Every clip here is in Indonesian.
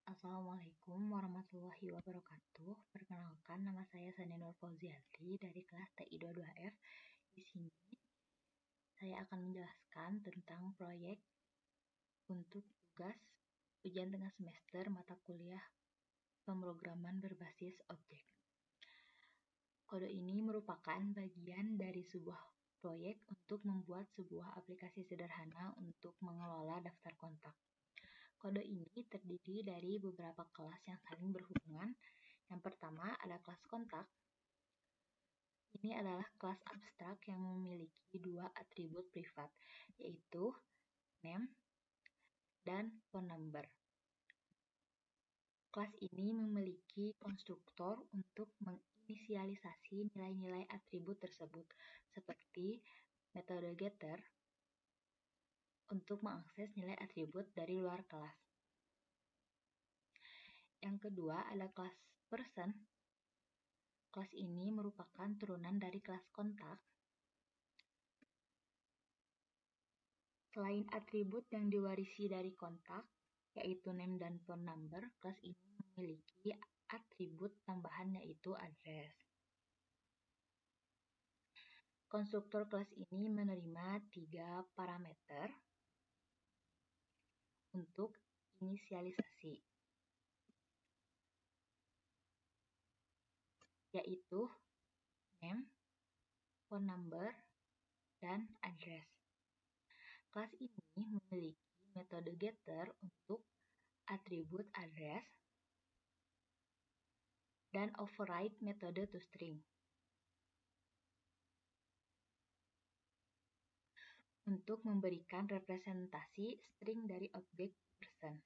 Assalamualaikum warahmatullahi wabarakatuh. Perkenalkan, nama saya Sani Nur Fauziati dari kelas TI 22F. Di sini saya akan menjelaskan tentang proyek untuk tugas ujian tengah semester mata kuliah pemrograman berbasis objek. Kode ini merupakan bagian dari sebuah proyek untuk membuat sebuah aplikasi sederhana untuk mengelola daftar kontak. Kode ini terdiri dari beberapa kelas yang saling berhubungan. Yang pertama ada kelas kontak. Ini adalah kelas abstrak yang memiliki dua atribut privat, yaitu name dan phone number. Kelas ini memiliki konstruktor untuk menginisialisasi nilai-nilai atribut tersebut, seperti metode getter untuk mengakses nilai atribut dari luar kelas. Yang kedua ada kelas person. Kelas ini merupakan turunan dari kelas kontak. Selain atribut yang diwarisi dari kontak, yaitu name dan phone number, kelas ini memiliki atribut tambahan yaitu address. Konstruktor kelas ini menerima 3 parameter untuk inisialisasi, yaitu name, phone number, dan address. Kelas ini memiliki metode getter untuk atribut address dan override metode toString untuk memberikan representasi string dari objek person.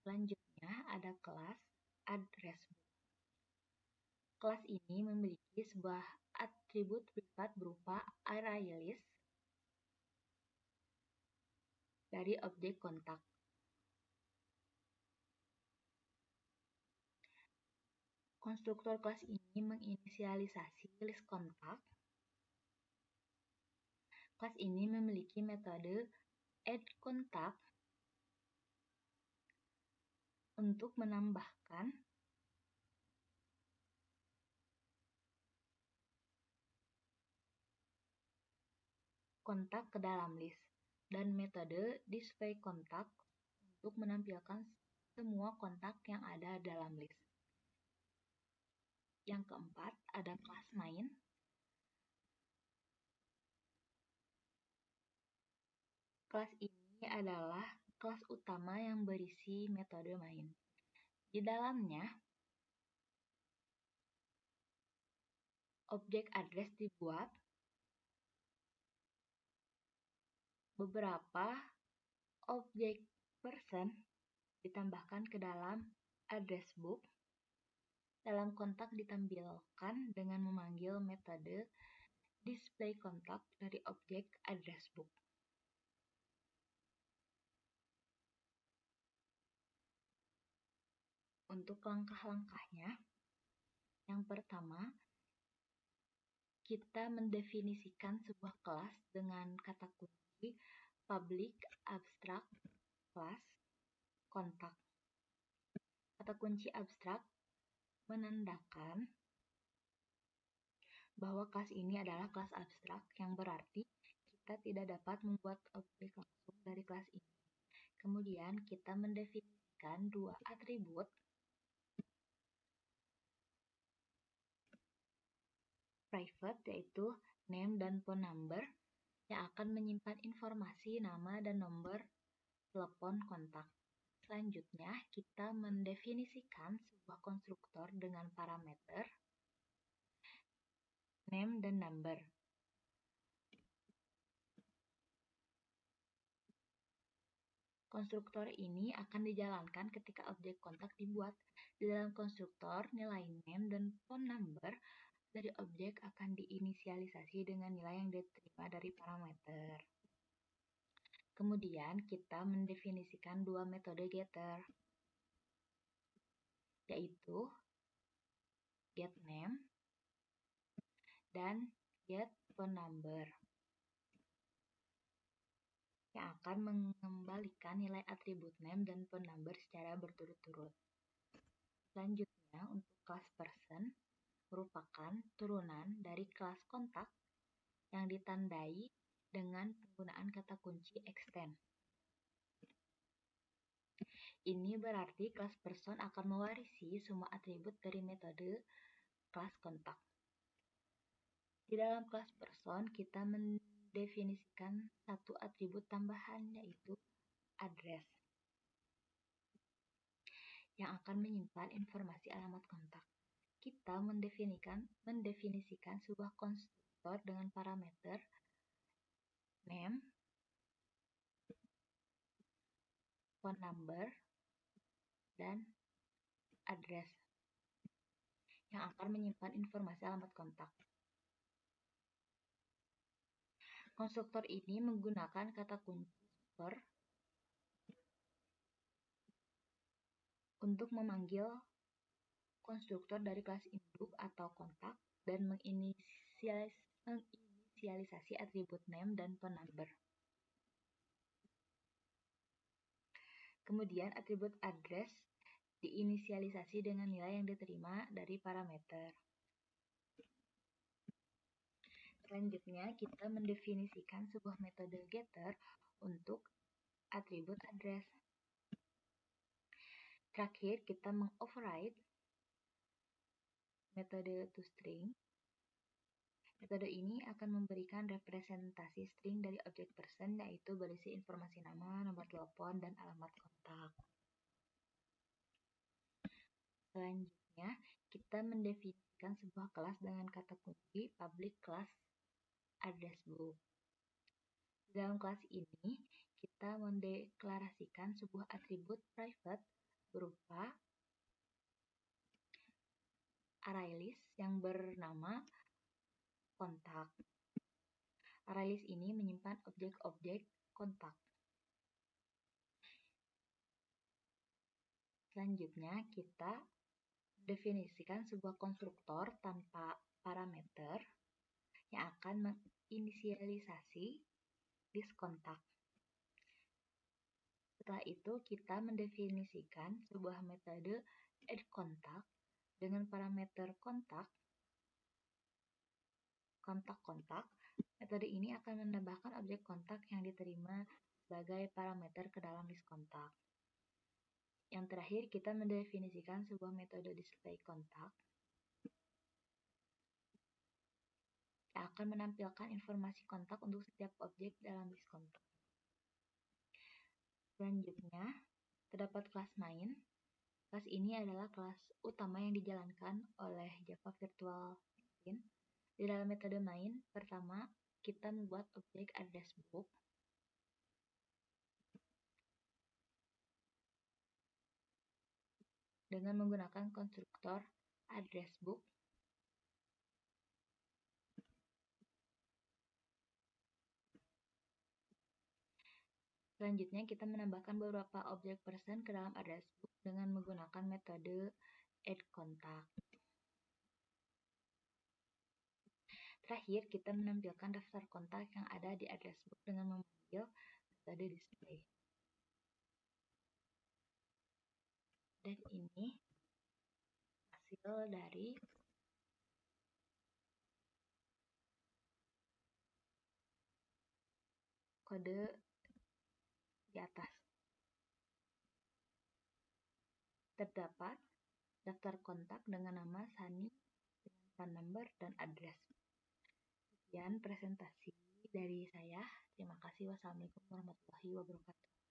Selanjutnya ada kelas addressBook. Kelas ini memiliki sebuah atribut privat berupa ArrayList dari objek kontak. Konstruktor kelas ini menginisialisasi list kontak. Kelas ini memiliki metode addContact untuk menambahkan kontak ke dalam list, dan metode displayContact untuk menampilkan semua kontak yang ada dalam list. Yang keempat ada kelas main. Kelas ini adalah kelas utama yang berisi metode main. Di dalamnya, objek address dibuat, beberapa objek person ditambahkan ke dalam addressBook. Dalam kontak ditampilkan dengan memanggil metode displayContact dari objek addressBook. Untuk langkah-langkahnya, yang pertama, kita mendefinisikan sebuah kelas dengan kata kunci public abstract class kontak. Kata kunci abstrak menandakan bahwa kelas ini adalah kelas abstrak, yang berarti kita tidak dapat membuat objek langsung dari kelas ini. Kemudian kita mendefinisikan dua atribut private, yaitu name dan phone number, yang akan menyimpan informasi nama dan nomor telepon kontak. Selanjutnya, kita mendefinisikan sebuah konstruktor dengan parameter name dan number. Konstruktor ini akan dijalankan ketika objek kontak dibuat. Di dalam konstruktor, nilai name dan phone number dari objek akan diinisialisasi dengan nilai yang diterima dari parameter. Kemudian kita mendefinisikan dua metode getter, yaitu getName dan getPhoneNumber. yang akan mengembalikan nilai atribut name dan phone number secara berturut-turut. Selanjutnya, untuk kelas person merupakan turunan dari kelas kontak yang ditandai dengan penggunaan kata kunci extend. Ini berarti kelas person akan mewarisi semua atribut dari metode kelas kontak. Di dalam kelas person, kita mendefinisikan satu atribut tambahan, yaitu address, yang akan menyimpan informasi alamat kontak. Kita mendefinisikan sebuah konstruktor dengan parameter name, phone number, dan address yang akan menyimpan informasi alamat kontak. Konstruktor ini menggunakan kata kunci super untuk memanggil konstruktor dari kelas induk atau kontak dan menginisialisasi atribut name dan phone number. Kemudian atribut address diinisialisasi dengan nilai yang diterima dari parameter. Selanjutnya, kita mendefinisikan sebuah metode getter untuk atribut address. Terakhir, kita mengoverride metode toString. Metode ini akan memberikan representasi string dari objek person, yaitu berisi informasi nama, nomor telepon, dan alamat kontak. Selanjutnya, kita mendefinisikan sebuah kelas dengan kata kunci public class address book. Dalam kelas ini, kita mendeklarasikan sebuah atribut private berupa ArrayList yang bernama kontak. ArrayList ini menyimpan objek-objek kontak. Selanjutnya, kita definisikan sebuah konstruktor tanpa parameter yang akan menginisialisasi list kontak. Setelah itu, kita mendefinisikan sebuah metode addContact dengan parameter kontak. Metode ini akan menambahkan objek kontak yang diterima sebagai parameter ke dalam list kontak. Yang terakhir, kita mendefinisikan sebuah metode displayContact yang akan menampilkan informasi kontak untuk setiap objek dalam list kontak. Selanjutnya, terdapat kelas main. Kelas ini adalah kelas utama yang dijalankan oleh Java Virtual Machine. Di dalam metode main, pertama, kita membuat objek address book. Dengan menggunakan konstruktor address book. Selanjutnya, kita menambahkan beberapa objek person ke dalam address book dengan menggunakan metode addContact. Terakhir, kita menampilkan daftar kontak yang ada di address book dengan memanggil metode display. Dan ini hasil dari kode di atas. Terdapat daftar kontak dengan nama Sunny, dengan phone number, dan address. Sekian presentasi dari saya. Terima kasih. Wassalamualaikum warahmatullahi wabarakatuh.